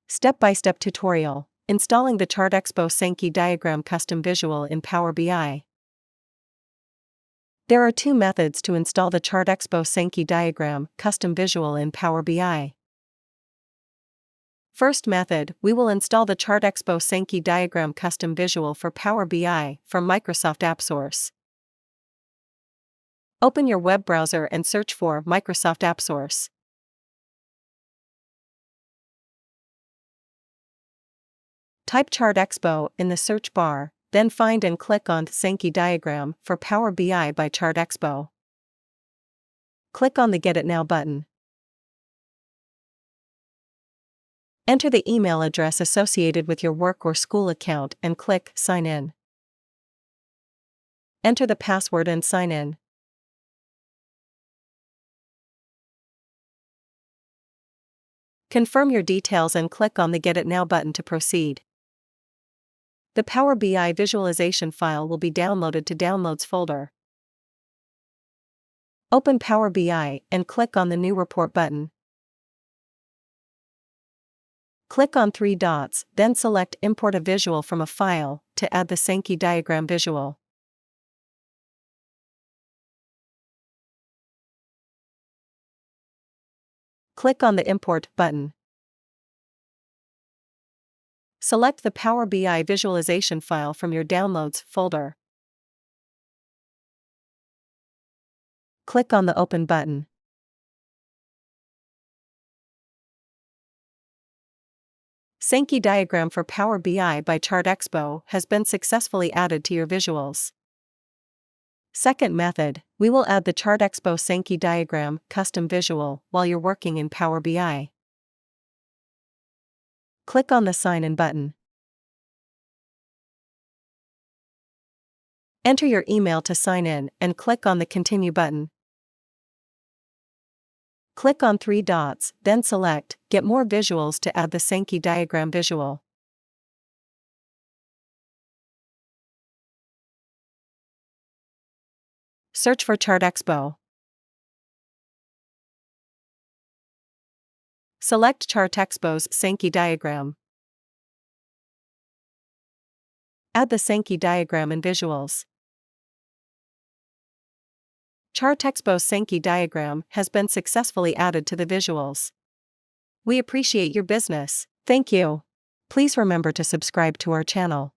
Step-by-step tutorial, installing the ChartExpo Sankey Diagram custom visual in Power BI. There are two methods to install the ChartExpo Sankey Diagram custom visual in Power BI. First method, we will install the ChartExpo Sankey Diagram custom visual for Power BI from Microsoft AppSource. Open your web browser and search for Microsoft AppSource. Type ChartExpo in the search bar, then find and click on Sankey Diagram for Power BI by ChartExpo. Click on the Get It Now button. Enter the email address associated with your work or school account and click Sign In. Enter the password and sign in. Confirm your details and click on the Get It Now button to proceed. The Power BI visualization file will be downloaded to Downloads folder. Open Power BI and click on the New Report button. Click on three dots, then select Import a visual from a file to add the Sankey Diagram visual. Click on the Import button. Select the Power BI visualization file from your Downloads folder. Click on the Open button. Sankey Diagram for Power BI by ChartExpo has been successfully added to your visuals. Second method, we will add the ChartExpo Sankey Diagram custom visual while you're working in Power BI. Click on the Sign In button. Enter your email to sign in and click on the Continue button. Click on three dots, then select Get More Visuals to add the Sankey Diagram visual. Search for ChartExpo. Select ChartExpo's Sankey Diagram. Add the Sankey Diagram in Visuals. ChartExpo Sankey Diagram has been successfully added to the visuals. We appreciate your business. Thank you. Please remember to subscribe to our channel.